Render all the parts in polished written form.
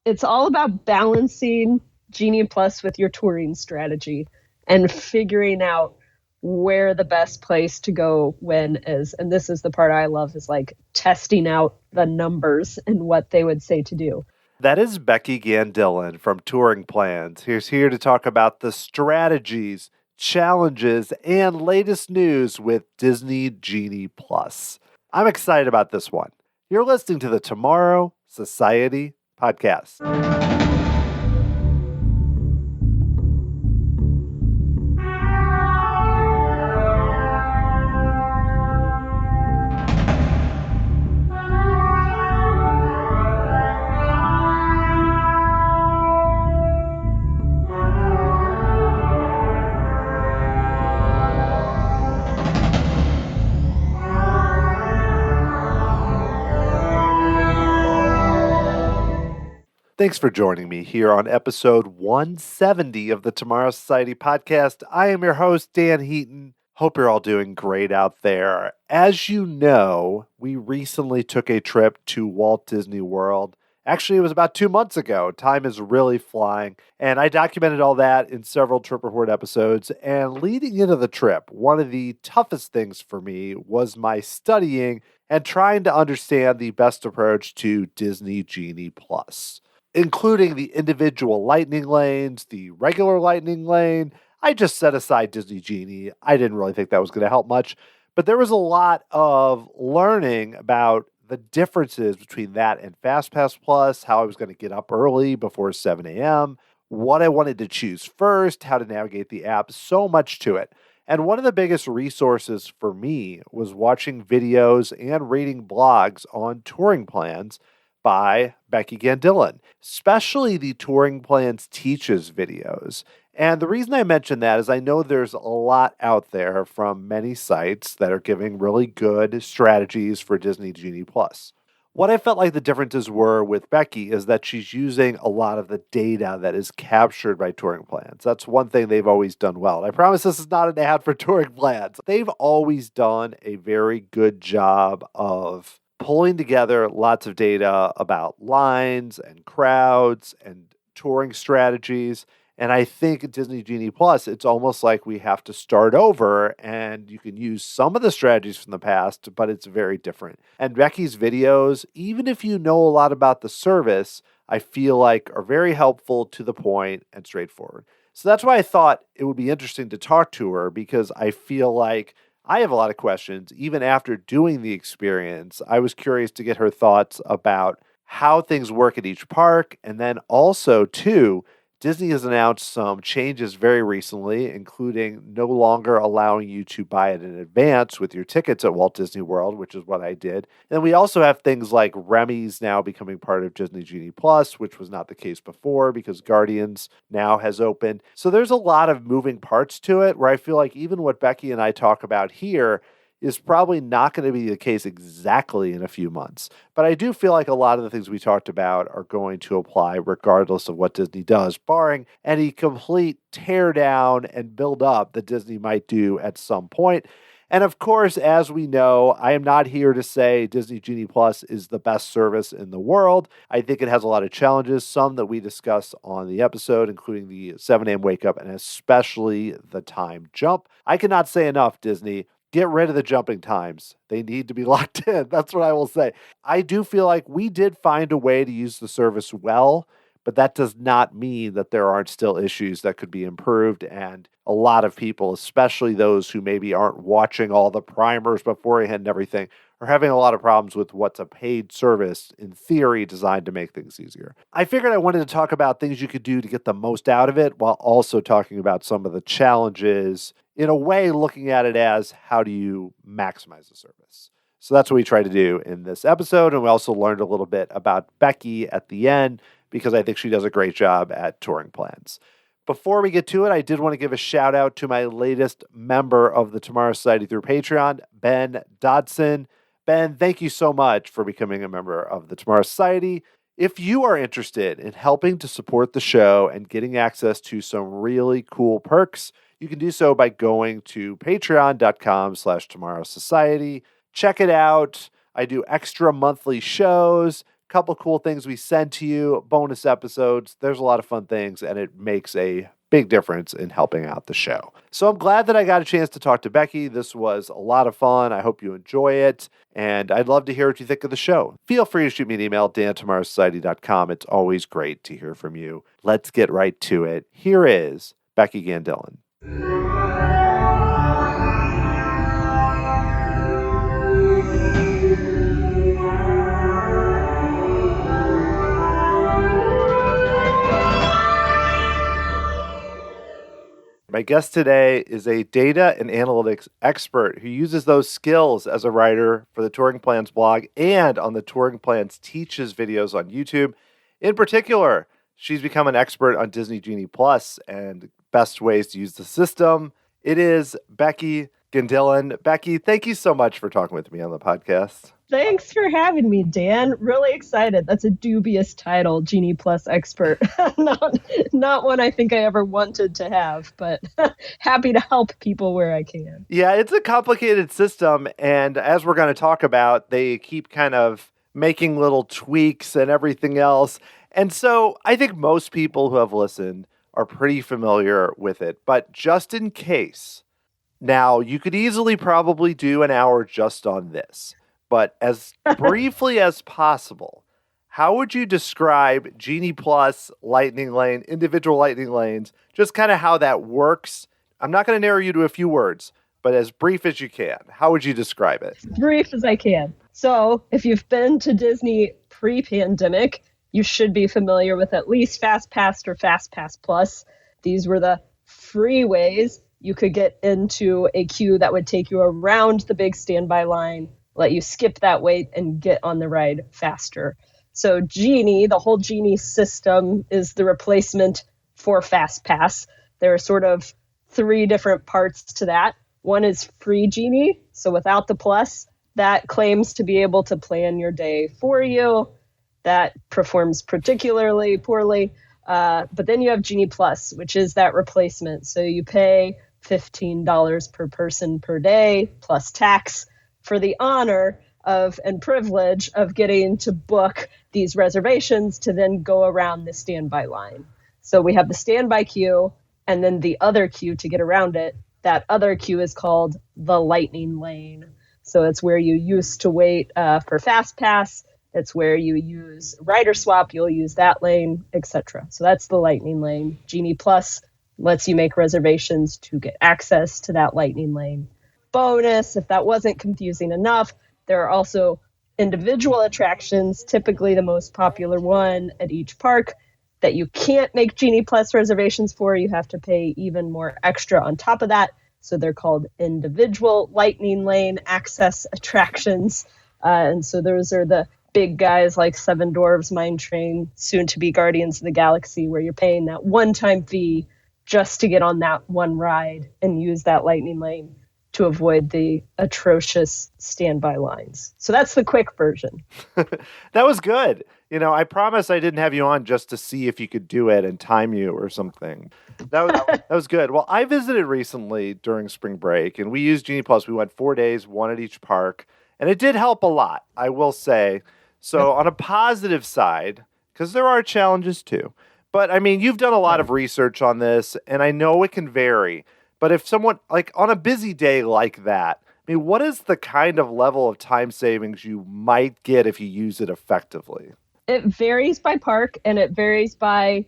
It's all about balancing Genie Plus with your touring strategy and figuring out where the best place to go when is. And this is the part I love, is like testing out the numbers and what they would say to do. That is Becky Gandillon from Touring Plans. He's here to talk about the strategies, challenges, and latest news with Disney Genie Plus. I'm excited about this one. You're listening to the Tomorrow Society podcast. Thanks for joining me here on episode 170 of the Tomorrow Society podcast. I am your host, Dan Heaton. Hope you're all doing great out there. As you know, we recently took a trip to Walt Disney World. Actually, it was about 2 months ago. Time is really flying. And I documented all that in several Trip Report episodes. And leading into the trip, one of the toughest things for me was my studying and trying to understand the best approach to Disney Genie Plus, including the individual lightning lanes, the regular lightning lane. I just set aside Disney Genie. I didn't really think that was going to help much, but there was a lot of learning about the differences between that and FastPass Plus, how I was going to get up early before 7 a.m., what I wanted to choose first, how to navigate the app, so much to it. And one of the biggest resources for me was watching videos and reading blogs on touring plans by Becky Gandillon, especially the Touring Plans Teaches videos. And the reason I mention that is I know there's a lot out there from many sites that are giving really good strategies for Disney Genie Plus. What I felt like the differences were with Becky is that she's using a lot of the data that is captured by Touring Plans. That's one thing they've always done well. And I promise this is not an ad for Touring Plans. They've always done a very good job of pulling together lots of data about lines and crowds and touring strategies. And I think Disney Genie Plus, it's almost like we have to start over, and you can use some of the strategies from the past, but it's very different. And Becky's videos, even if you know a lot about the service, I feel like are very helpful, to the point, and straightforward. So that's why I thought it would be interesting to talk to her, because I feel like I have a lot of questions. Even after doing the experience, I was curious to get her thoughts about how things work at each park. And then also, too, Disney has announced some changes very recently, including no longer allowing you to buy it in advance with your tickets at Walt Disney World, which is what I did. And we also have things like Remy's now becoming part of Disney Genie Plus, which was not the case before because Guardians now has opened. So there's a lot of moving parts to it where I feel like even what Becky and I talk about here is probably not going to be the case exactly in a few months. But I do feel like a lot of the things we talked about are going to apply regardless of what Disney does, barring any complete tear down and build up that Disney might do at some point. And of course, as we know, I am not here to say Disney Genie Plus is the best service in the world. I think it has a lot of challenges, some that we discuss on the episode, including the 7 a.m. wake up and especially the time jump. I cannot say enough, Disney. Get rid of the jumping times. They need to be locked in. That's what I will say. I do feel like we did find a way to use the service well, but that does not mean that there aren't still issues that could be improved. And a lot of people, especially those who maybe aren't watching all the primers beforehand and everything, are having a lot of problems with what's a paid service, in theory, designed to make things easier. I figured I wanted to talk about things you could do to get the most out of it, while also talking about some of the challenges, in a way looking at it as how do you maximize the service. So that's what we try to do in this episode. And we also learned a little bit about Becky at the end, because I think she does a great job at touring plans. Before we get to it, I did want to give a shout out to my latest member of the Tomorrow Society through Patreon, Ben Dodson. Ben, thank you so much for becoming a member of the Tomorrow Society. If you are interested in helping to support the show and getting access to some really cool perks, you can do so by going to patreon.com/tomorrowsociety. Check it out. I do extra monthly shows, couple cool things we send to you, bonus episodes. There's a lot of fun things, and it makes a big difference in helping out the show. So I'm glad that I got a chance to talk to Becky. This was a lot of fun. I hope you enjoy it, and I'd love to hear what you think of the show. Feel free to shoot me an email, dan@tomorrowsociety.com. It's always great to hear from you. Let's get right to it. Here is Becky Gandillon. My guest today is a data and analytics expert who uses those skills as a writer for the Touring Plans blog and on the Touring Plans Teaches videos on YouTube. In particular, she's become an expert on Disney Genie Plus and best ways to use the system. It is Becky Gandillon. Becky, thank you so much for talking with me on the podcast. Thanks for having me, Dan. Really excited. That's a dubious title, Genie Plus expert. not one I think I ever wanted to have, but happy to help people where I can. Yeah, it's a complicated system, and as we're going to talk about, they keep kind of making little tweaks and everything else. And so I think most people who have listened are pretty familiar with it, but just in case, now you could easily probably do an hour just on this. But as briefly as possible, how would you describe Genie Plus, Lightning Lane, individual Lightning Lanes, just kind of how that works? I'm not going to narrow you to a few words, but as brief as you can. How would you describe it? Brief as I can. So if you've been to Disney pre-pandemic, you should be familiar with at least FastPass or FastPass Plus. These were the free ways you could get into a queue that would take you around the big standby line, let you skip that wait and get on the ride faster. So Genie, the whole Genie system, is the replacement for FastPass. There are sort of three different parts to that. One is free Genie, so without the plus, that claims to be able to plan your day for you. That performs particularly poorly. But then you have Genie Plus, which is that replacement. So you pay $15 per person per day plus tax for the honor of and privilege of getting to book these reservations to then go around the standby line. So we have the standby queue and then the other queue to get around it. That other queue is called the Lightning Lane. So it's where you used to wait for FastPass. It's where you use Rider Swap. You'll use that lane, etc. So that's the Lightning Lane. Genie Plus lets you make reservations to get access to that Lightning Lane. Bonus, if that wasn't confusing enough, there are also individual attractions, typically the most popular one at each park, that you can't make Genie Plus reservations for. You have to pay even more extra on top of that. So they're called individual Lightning Lane access attractions. And so those are the big guys like Seven Dwarfs Mine Train, soon to be Guardians of the Galaxy, where you're paying that one-time fee just to get on that one ride and use that Lightning Lane to avoid the atrocious standby lines. So that's the quick version. That was good. You know, I promise I didn't have you on just to see if you could do it and time you or something. That was good. Well, I visited recently during spring break, and we used Genie Plus. We went 4 days, one at each park, and it did help a lot, I will say. So on a positive side, because there are challenges too, but I mean, you've done a lot of research on this, and I know it can vary. But if someone, like on a busy day like that, I mean, what is the kind of level of time savings you might get if you use it effectively? It varies by park, and it varies by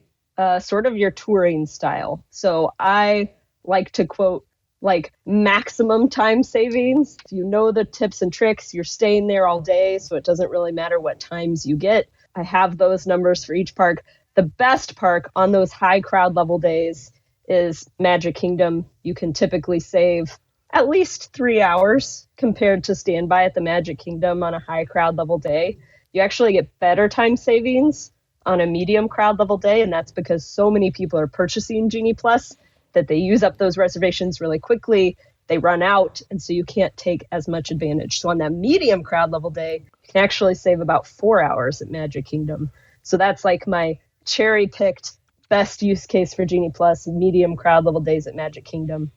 sort of your touring style. So I like to quote, like, maximum time savings. If you know the tips and tricks, you're staying there all day, so it doesn't really matter what times you get. I have those numbers for each park. The best park on those high crowd level days is Magic Kingdom. You can typically save at least 3 hours compared to standby at the Magic Kingdom on a high crowd level day. You actually get better time savings on a medium crowd level day, and that's because so many people are purchasing Genie Plus that they use up those reservations really quickly. They run out, and so you can't take as much advantage. So on that medium crowd level day, you can actually save about 4 hours at Magic Kingdom. So that's like my cherry-picked best use case for Genie Plus, medium crowd level days at Magic Kingdom.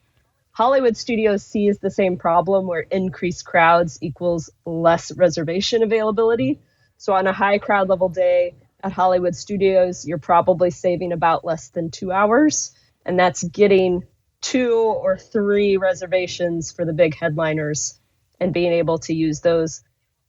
Hollywood Studios sees the same problem where increased crowds equals less reservation availability. So on a high crowd level day at Hollywood Studios, you're probably saving about less than 2 hours. And that's getting 2 or 3 reservations for the big headliners and being able to use those.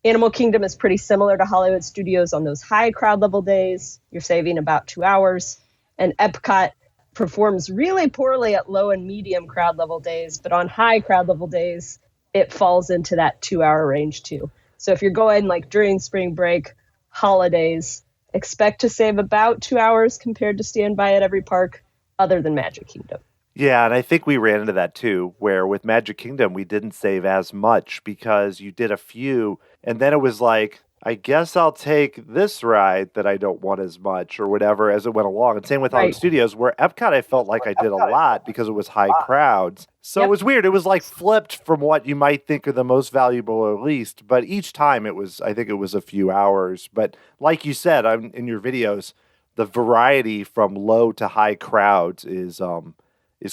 Animal Kingdom is pretty similar to Hollywood Studios on those high crowd level days. You're saving about 2 hours. And Epcot performs really poorly at low and medium crowd level days, but on high crowd level days, it falls into that 2-hour range too. So if you're going like during spring break, holidays, expect to save about 2 hours compared to standby at every park other than Magic Kingdom. Yeah, and I think we ran into that too, where with Magic Kingdom, we didn't save as much because you did a few, and then it was like, I guess I'll take this ride that I don't want as much or whatever as it went along. And same with Hollywood Studios, where Epcot, I felt like I did a lot because it was high crowds. So It was weird. It was like flipped from what you might think are the most valuable or least, but each time I think it was a few hours. But like you said in your videos, the variety from low to high crowds is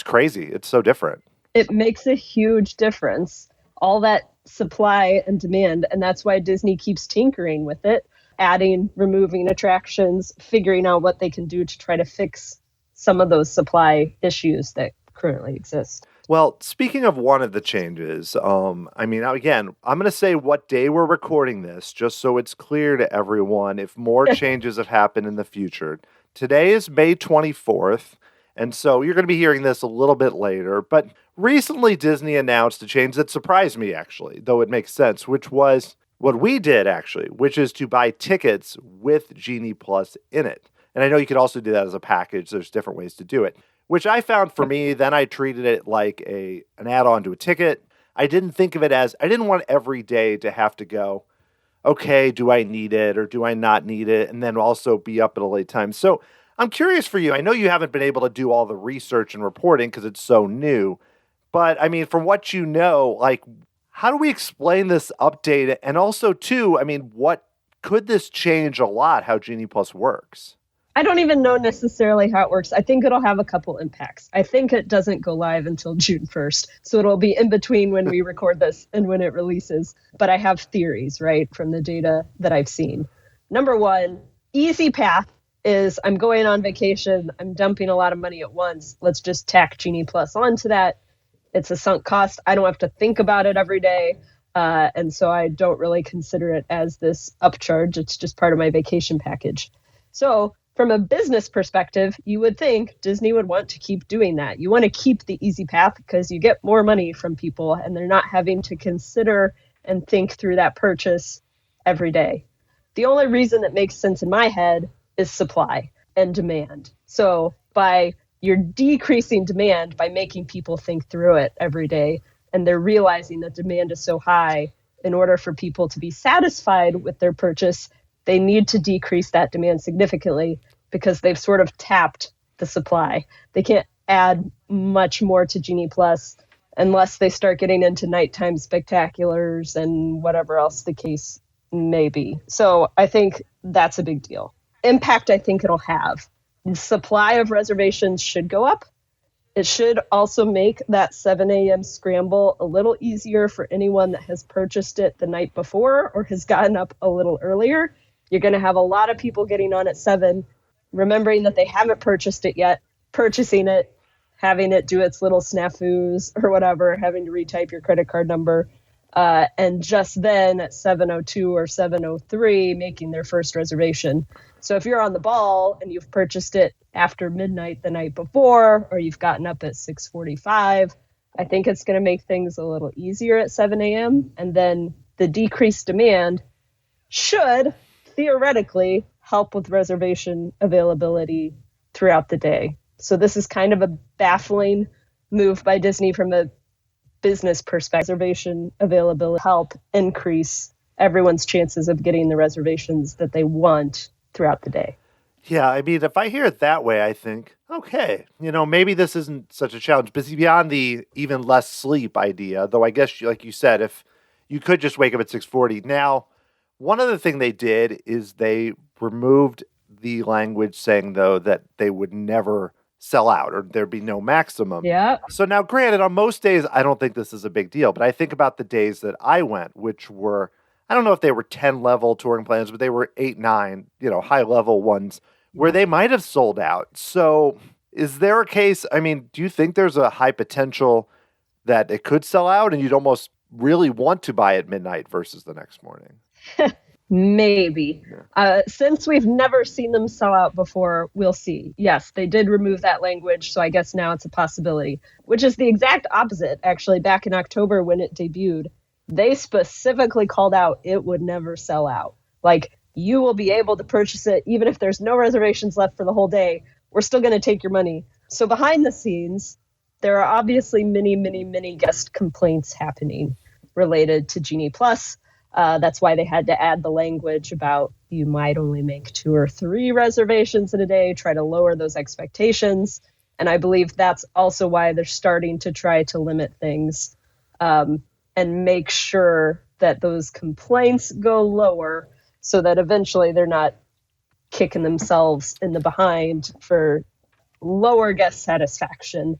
crazy. It's so different. It makes a huge difference. All that supply and demand, and that's why Disney keeps tinkering with it, adding, removing attractions, figuring out what they can do to try to fix some of those supply issues that currently exist. Well, speaking of one of the changes, again, I'm going to say what day we're recording this, just so it's clear to everyone if more changes have happened in the future. Today is May 24th. And so you're going to be hearing this a little bit later. But recently, Disney announced a change that surprised me, actually, though it makes sense, which was what we did, actually, which is to buy tickets with Genie Plus in it. And I know you could also do that as a package. There's different ways to do it, which I found for me, then I treated it like an add-on to a ticket. I didn't think of it as, I didn't want every day to have to go, okay, do I need it or do I not need it? And then also be up at a late time. So I'm curious for you. I know you haven't been able to do all the research and reporting because it's so new, but I mean, from what you know, like, how do we explain this update? And also, too, I mean, what could this change a lot how Genie Plus works? I don't even know necessarily how it works. I think it'll have a couple impacts. I think it doesn't go live until June 1st. So it'll be in between when we record this and when it releases. But I have theories, right, from the data that I've seen. Number one, easy path is I'm going on vacation. I'm dumping a lot of money at once. Let's just tack Genie Plus onto that. It's a sunk cost. I don't have to think about it every day. And so I don't really consider it as this upcharge. It's just part of my vacation package. So from a business perspective, you would think Disney would want to keep doing that. You want to keep the easy path because you get more money from people and they're not having to consider and think through that purchase every day. The only reason that makes sense in my head is supply and demand. So you're decreasing demand by making people think through it every day, and they're realizing that demand is so high. In order for people to be satisfied with their purchase, they need to decrease that demand significantly because they've sort of tapped the supply. They can't add much more to Genie Plus unless they start getting into nighttime spectaculars and whatever else the case may be. So I think that's a big deal. Impact I think it'll have. The supply of reservations should go up. It should also make that 7 a.m. scramble a little easier for anyone that has purchased it the night before or has gotten up a little earlier. You're going to have a lot of people getting on at 7, remembering that they haven't purchased it yet, purchasing it, having it do its little snafus or whatever, having to retype your credit card number. And just then at 7:02 or 7:03, making their first reservation. So if you're on the ball and you've purchased it after midnight the night before, or you've gotten up at 6:45, I think it's going to make things a little easier at 7 a.m. And then the decreased demand should theoretically help with reservation availability throughout the day. So this is kind of a baffling move by Disney from a business perspective. Reservation availability help increase everyone's chances of getting the reservations that they want throughout the day. Yeah, I mean, if I hear it that way, I think, okay, maybe this isn't such a challenge. But beyond the even less sleep idea, though I guess, like you said, if you could just wake up at 6:40. Now, one other thing they did is they removed the language saying, though, that they would never sell out or there'd be no maximum. Yeah. So now, granted, on most days, I don't think this is a big deal. But I think about the days that I went, which were, I don't know if they were 10 level touring plans, but they were 8, 9, high level ones where they might have sold out. So is there a case, do you think there's a high potential that it could sell out and you'd almost really want to buy at midnight versus the next morning? Maybe. Yeah. Since we've never seen them sell out before, we'll see. Yes, they did remove that language, so I guess now it's a possibility, which is the exact opposite. Actually, back in October when it debuted, they specifically called out it would never sell out. Like, you will be able to purchase it even if there's no reservations left for the whole day. We're still going to take your money. So behind the scenes, there are obviously many guest complaints happening related to Genie Plus. That's why they had to add the language about you might only make 2 or 3 reservations in a day, try to lower those expectations. And I believe that's also why they're starting to try to limit things and make sure that those complaints go lower so that eventually they're not kicking themselves in the behind for lower guest satisfaction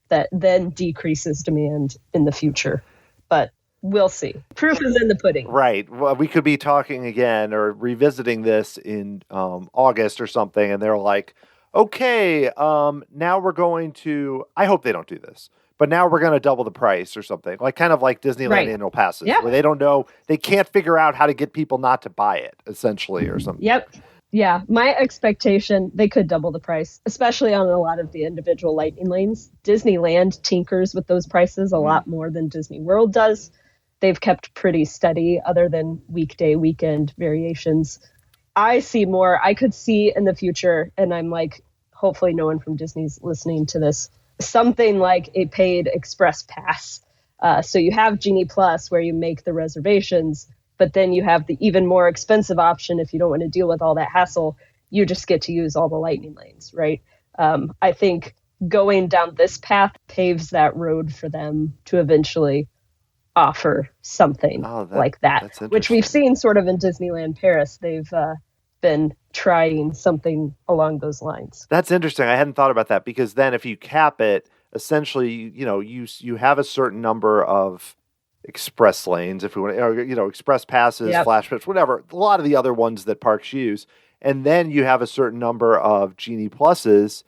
that then decreases demand in the future. But we'll see. Proof is in the pudding. Right. Well, we could be talking again or revisiting this in August or something, and they're like, okay, now we're going to, I hope they don't do this, but now we're going to double the price or something, like kind of like Disneyland annual passes, where they don't know, they can't figure out how to get people not to buy it, essentially, or something. Yep. Yeah, my expectation, they could double the price, especially on a lot of the individual lightning lanes. Disneyland tinkers with those prices a lot more than Disney World does. They've kept pretty steady other than weekday, weekend variations. I could see in the future, and I'm like, hopefully no one from Disney's listening to this, something like a paid express pass. So you have Genie Plus where you make the reservations, but then you have the even more expensive option if you don't want to deal with all that hassle. You just get to use all the lightning lanes, right? I think going down this path paves that road for them to eventually offer something like that, which we've seen sort of in Disneyland Paris. They've been trying something along those lines. That's interesting. I hadn't thought about that, because then if you cap it, essentially, you have a certain number of express lanes, if we want, express passes, flash trips, whatever, a lot of the other ones that parks use. And then you have a certain number of Genie Pluses,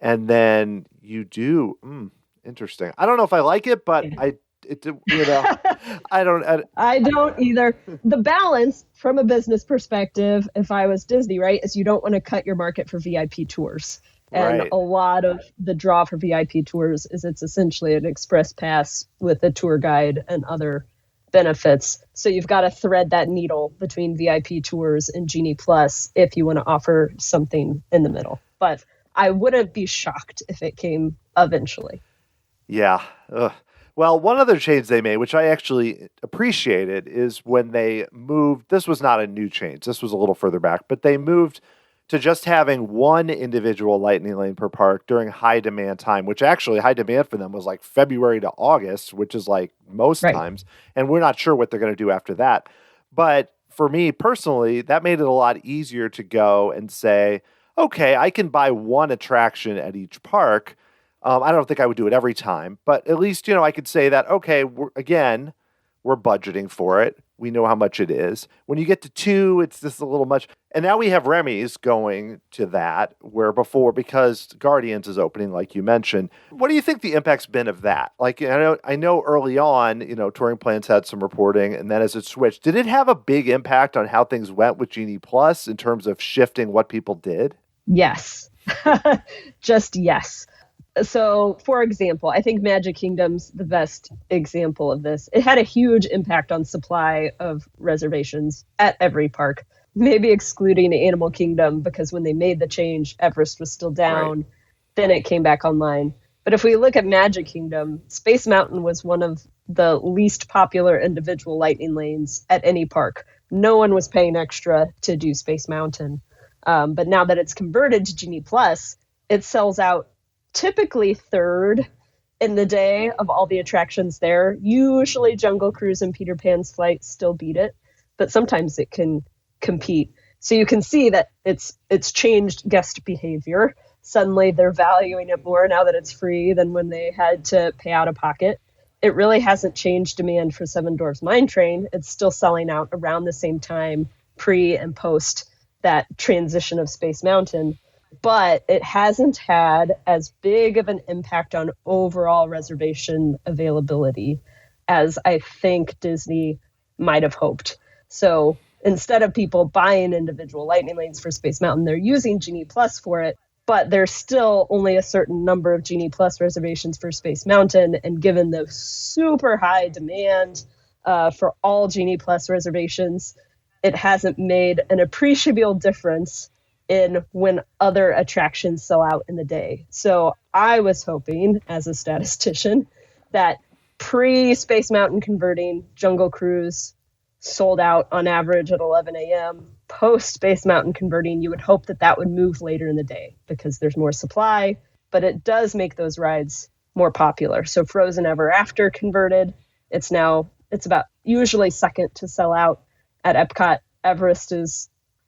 and then you do, interesting. I don't know if I like it, but I don't either. The balance from a business perspective, if I was Disney, right, is you don't want to cut your market for VIP tours. And a lot of the draw for VIP tours is it's essentially an express pass with a tour guide and other benefits. So you've got to thread that needle between VIP tours and Genie Plus if you want to offer something in the middle. But I wouldn't be shocked if it came eventually. Yeah. Ugh. Well, one other change they made, which I actually appreciated, is when they moved, this was not a new change, this was a little further back, but they moved to just having one individual lightning lane per park during high demand time, which actually high demand for them was like February to August, which is like most times. And we're not sure what they're going to do after that. But for me personally, that made it a lot easier to go and say, okay, I can buy one attraction at each park. I don't think I would do it every time, but at least, I could say that, okay, we're budgeting for it. We know how much it is. When you get to 2, it's just a little much. And now we have Remy's going to that, where before, because Guardians is opening, like you mentioned. What do you think the impact's been of that? Like, I know early on, Touring Plans had some reporting, and then as it switched, did it have a big impact on how things went with Genie Plus in terms of shifting what people did? Yes. Just yes. So, for example, I think Magic Kingdom's the best example of this. It had a huge impact on supply of reservations at every park, maybe excluding Animal Kingdom, because when they made the change, Everest was still down. Right. Then it came back online. But if we look at Magic Kingdom, Space Mountain was one of the least popular individual lightning lanes at any park. No one was paying extra to do Space Mountain. But now that it's converted to Genie Plus, it sells out typically third in the day of all the attractions there. Usually Jungle Cruise and Peter Pan's Flight still beat it, but sometimes it can compete. So you can see that it's changed guest behavior. Suddenly they're valuing it more now that it's free than when they had to pay out of pocket. it really hasn't changed demand for Seven Dwarfs Mine Train. It's still selling out around the same time, pre and post that transition of Space Mountain. But it hasn't had as big of an impact on overall reservation availability as I think Disney might have hoped. So instead of people buying individual Lightning Lanes for Space Mountain, they're using Genie Plus for it, but there's still only a certain number of Genie Plus reservations for Space Mountain. And given the super high demand for all Genie Plus reservations, it hasn't made an appreciable difference in when other attractions sell out in the day. So I was hoping, as a statistician, that pre-Space Mountain converting, Jungle Cruise sold out on average at 11 a.m. Post-Space Mountain converting, you would hope that that would move later in the day because there's more supply, but it does make those rides more popular. So Frozen Ever After converted. It's about usually second to sell out at Epcot. Everest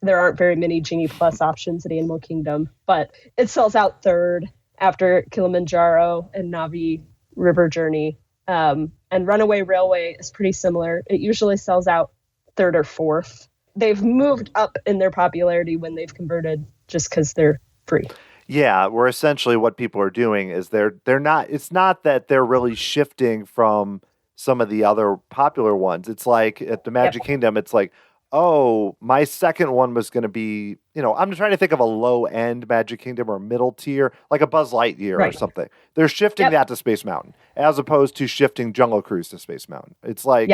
there aren't very many Genie Plus options at Animal Kingdom, but it sells out third after Kilimanjaro and Navi River Journey. And Runaway Railway is pretty similar. It usually sells out third or fourth. They've moved up in their popularity when they've converted just because they're free. Yeah, where essentially what people are doing is they're not, it's not that they're really shifting from some of the other popular ones. It's like at the Magic Kingdom, it's like, oh, my second one was going to be, I'm trying to think of a low-end Magic Kingdom or middle tier, like a Buzz Lightyear or something. They're shifting that to Space Mountain, as opposed to shifting Jungle Cruise to Space Mountain. It's like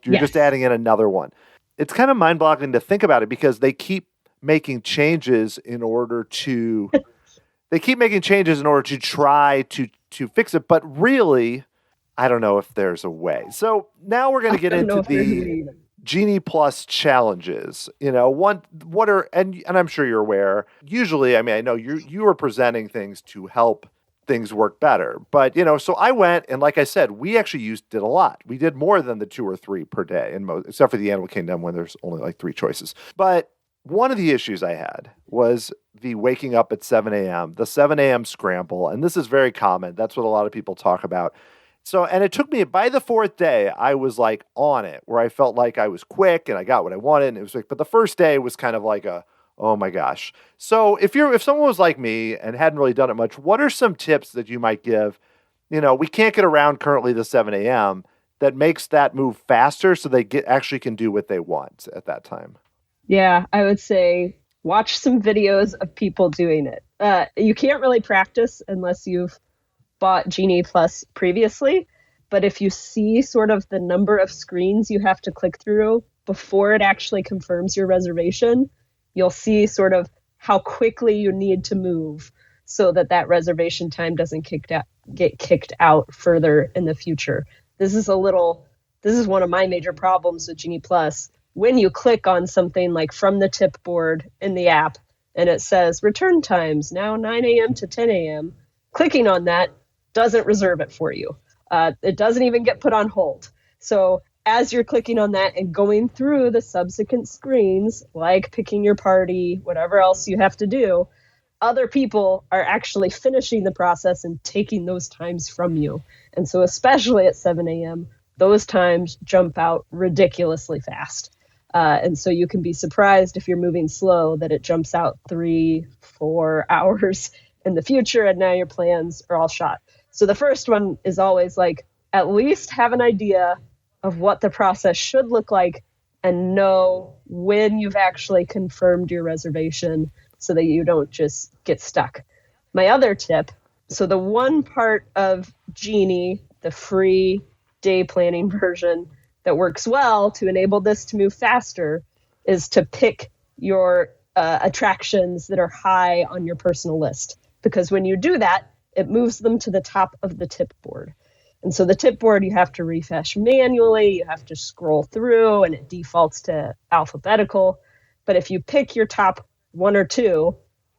you're just adding in another one. It's kind of mind-boggling to think about it because they keep making changes in order to try to fix it, but really, I don't know if there's a way. So now we're going to get into the Genie Plus challenges. And I'm sure you're aware, usually, I know you are presenting things to help things work better. But, so I went, and like I said, we actually did a lot. We did more than the 2 or 3 per day, except for the Animal Kingdom when there's only like 3 choices. But one of the issues I had was the waking up at 7 a.m., the 7 a.m. scramble. And this is very common. That's what a lot of people talk about. So, and it took me, by the 4th day, I was like on it, where I felt like I was quick and I got what I wanted. And it was like, but the first day was kind of like oh my gosh. So if someone was like me and hadn't really done it much, what are some tips that you might give? We can't get around currently the 7 a.m. that makes that move faster so they actually can do what they want at that time. Yeah, I would say watch some videos of people doing it. You can't really practice unless you've bought Genie Plus previously, but if you see sort of the number of screens you have to click through before it actually confirms your reservation, you'll see sort of how quickly you need to move so that reservation time doesn't get kicked out further in the future. This is one of my major problems with Genie Plus. When you click on something like from the tip board in the app and it says return times now 9 a.m. to 10 a.m., clicking on that doesn't reserve it for you. It doesn't even get put on hold. So as you're clicking on that and going through the subsequent screens, like picking your party, whatever else you have to do, other people are actually finishing the process and taking those times from you. And so especially at 7 a.m., those times jump out ridiculously fast. And so you can be surprised if you're moving slow that it jumps out 3-4 hours in the future and now your plans are all shot. So the first one is always like, at least have an idea of what the process should look like and know when you've actually confirmed your reservation so that you don't just get stuck. My other tip, so the one part of Genie, the free day planning version that works well to enable this to move faster, is to pick your attractions that are high on your personal list. Because when you do that, it moves them to the top of the tip board. And so the tip board, you have to refresh manually, you have to scroll through, and it defaults to alphabetical. But if you pick your top 1 or 2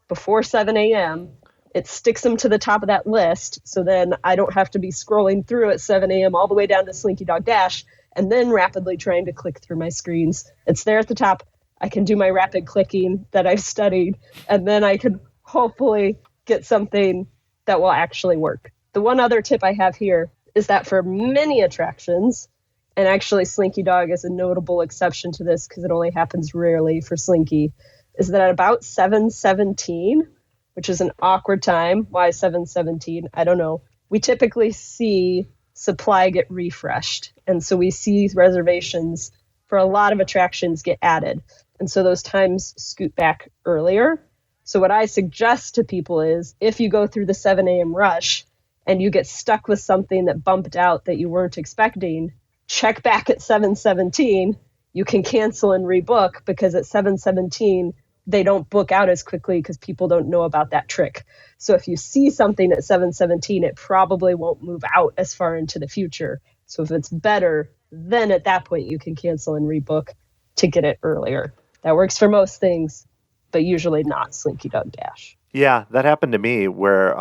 before 7 a.m., it sticks them to the top of that list. So then I don't have to be scrolling through at 7 a.m. all the way down to Slinky Dog Dash and then rapidly trying to click through my screens. It's there at the top. I can do my rapid clicking that I've studied, and then I can hopefully get something that will actually work. The one other tip I have here is that for many attractions, and actually Slinky Dog is a notable exception to this because it only happens rarely for Slinky, is that at about 7:17, which is an awkward time. Why 7:17? I don't know. We typically see supply get refreshed. And so we see reservations for a lot of attractions get added. And so those times scoot back earlier. So what I suggest to people is if you go through the 7 a.m. rush and you get stuck with something that bumped out that you weren't expecting, check back at 7:17. You can cancel and rebook because at 7:17, they don't book out as quickly because people don't know about that trick. So if you see something at 7:17, it probably won't move out as far into the future. So if it's better, then at that point you can cancel and rebook to get it earlier. That works for most things, but usually not Slinky Dog Dash. Yeah, that happened to me where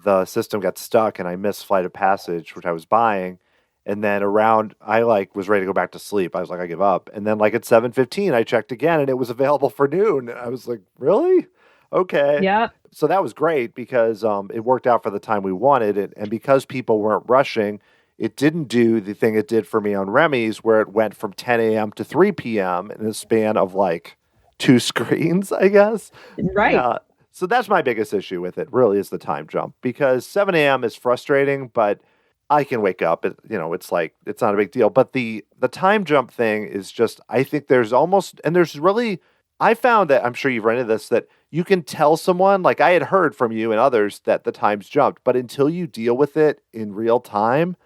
the system got stuck and I missed Flight of Passage, which I was buying. And then I was ready to go back to sleep. I was like, I give up. And then at 7:15, I checked again and it was available for noon. And I was like, really? Okay. Yeah. So that was great because it worked out for the time we wanted it. And because people weren't rushing, it didn't do the thing it did for me on Remy's where it went from 10 a.m. to 3 p.m. in a span of 2 screens, I guess. Right. So that's my biggest issue with it, really, is the time jump. Because 7 a.m. is frustrating, but I can wake up. It's not a big deal. But the time jump thing is just, I think I found that, I'm sure you've run into this, that you can tell someone, I had heard from you and others that the times jumped, but until you deal with it in real time,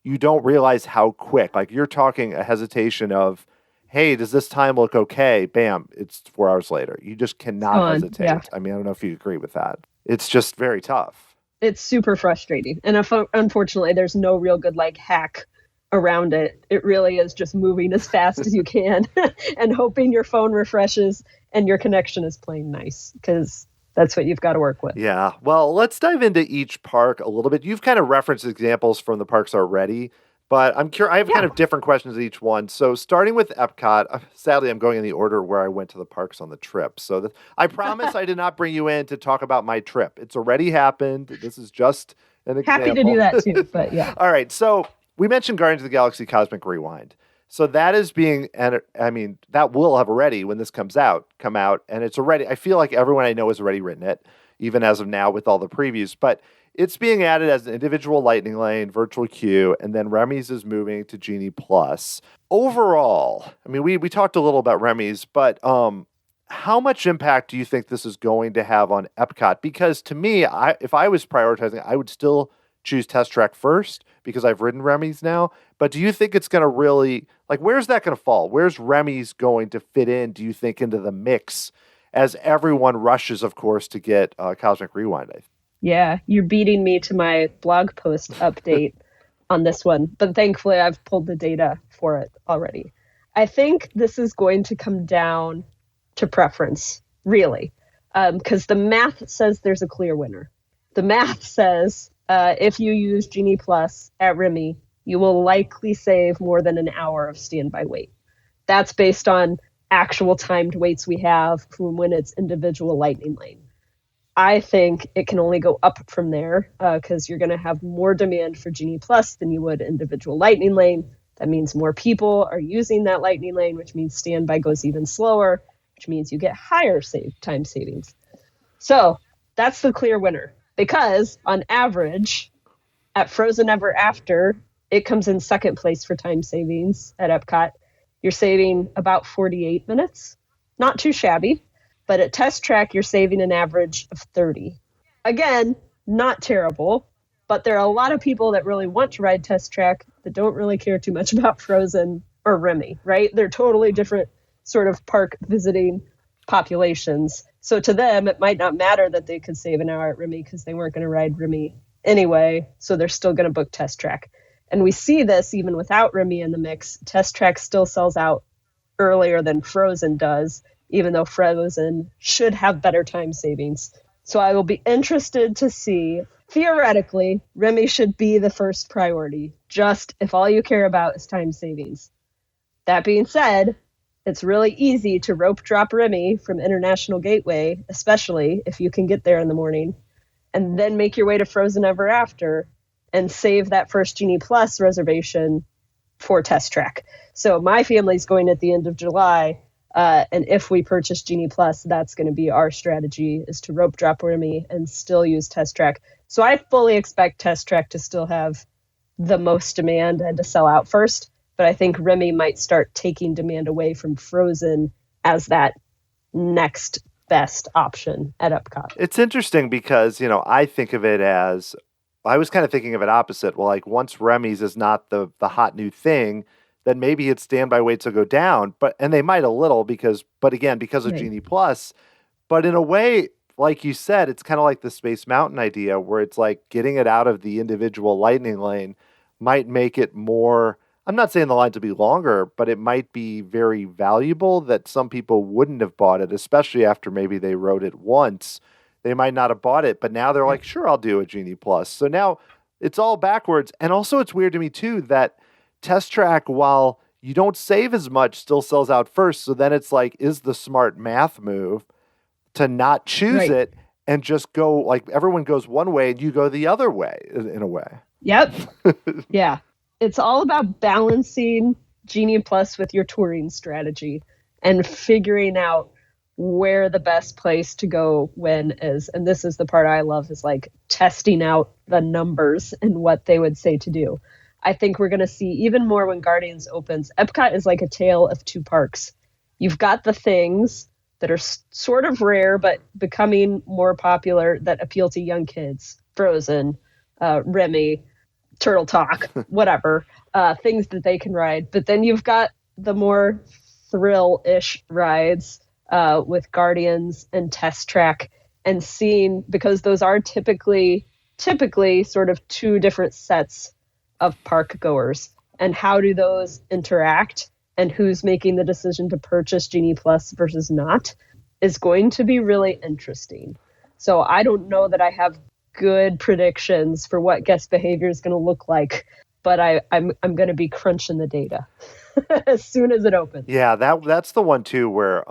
you don't realize how quick. You're talking a hesitation of, hey, does this time look okay? Bam, it's 4 hours later. You just cannot hesitate. Yeah. I don't know if you agree with that. It's just very tough. It's super frustrating. And unfortunately, there's no real good hack around it. It really is just moving as fast as you can and hoping your phone refreshes and your connection is playing nice because that's what you've got to work with. Yeah. Well, let's dive into each park a little bit. You've kind of referenced examples from the parks already, but I'm curious. I have kind of different questions at each one. So starting with Epcot, sadly, I'm going in the order where I went to the parks on the trip. So I promise I did not bring you in to talk about my trip. It's already happened. This is just an example. Happy to do that too, but yeah. All right. So we mentioned Guardians of the Galaxy Cosmic Rewind. So that is that will have already, when this come out, and it's already, I feel like everyone I know has already written it, even as of now with all the previews, but it's being added as an individual lightning lane, virtual queue, and then Remy's is moving to Genie Plus. Overall, we talked a little about Remy's, but how much impact do you think this is going to have on Epcot? Because to me, if I was prioritizing, I would still choose Test Track first because I've ridden Remy's now. But do you think it's going to really, where's that going to fall? Where's Remy's going to fit in, do you think, into the mix as everyone rushes, of course, to get Cosmic Rewind? Yeah, you're beating me to my blog post update on this one. But thankfully, I've pulled the data for it already. I think this is going to come down to preference, really, because the math says there's a clear winner. The math says if you use Genie Plus at Remy, you will likely save more than an hour of standby wait. That's based on actual timed waits we have from when it's individual lightning lane. I think it can only go up from there because you're going to have more demand for Genie Plus than you would individual lightning lane. That means more people are using that lightning lane, which means standby goes even slower, which means you get higher time savings. So that's the clear winner because on average at Frozen Ever After, it comes in second place for time savings at Epcot. You're saving about 48 minutes. Not too shabby. But at Test Track, you're saving an average of 30. Again, not terrible. But there are a lot of people that really want to ride Test Track that don't really care too much about Frozen or Remy, right? They're totally different sort of park visiting populations. So to them, it might not matter that they could save an hour at Remy because they weren't going to ride Remy anyway. So they're still going to book Test Track. And we see this even without Remy in the mix. Test Track still sells out earlier than Frozen does, even though Frozen should have better time savings. So I will be interested to see. Theoretically, Remy should be the first priority, just if all you care about is time savings. That being said, it's really easy to rope drop Remy from International Gateway, especially if you can get there in the morning, and then make your way to Frozen Ever After and save that first Genie Plus reservation for Test Track. So my family's going at the end of July. And if we purchase Genie Plus, that's going to be our strategy, is to rope drop Remy and still use Test Track. So I fully expect Test Track to still have the most demand and to sell out first. But I think Remy might start taking demand away from Frozen as that next best option at Epcot. It's interesting because, I think of it as, I was kind of thinking of it opposite. Well, like once Remy's is not the hot new thing, then maybe its standby weights will go down. And they might a little because of right. Genie Plus. But in a way, like you said, it's kind of like the Space Mountain idea where it's like getting it out of the individual lightning lane might make it more, I'm not saying the lines will be longer, but it might be very valuable that some people wouldn't have bought it, especially after maybe they rode it once. They might not have bought it, but now they're like, sure, I'll do a Genie Plus. So now it's all backwards. And also it's weird to me too that Test Track, while you don't save as much, still sells out first. So then it's like, is the smart math move to not choose right. it and just go, like everyone goes one way and you go the other way in a way. Yep. Yeah. It's all about balancing Genie Plus with your touring strategy and figuring out where the best place to go when is. And this is the part I love, is like testing out the numbers and what they would say to do. I think we're going to see even more when Guardians opens. Epcot is like a tale of two parks. You've got the things that are sort of rare, but becoming more popular that appeal to young kids. Frozen, Remy, Turtle Talk, whatever, things that they can ride. But then you've got the more thrill-ish rides with Guardians and Test Track, and seeing, because those are typically sort of two different sets of park goers, and how do those interact and who's making the decision to purchase Genie Plus versus not is going to be really interesting. So I don't know that I have good predictions for what guest behavior is going to look like, but I'm going to be crunching the data as soon as it opens. Yeah, that's the one too where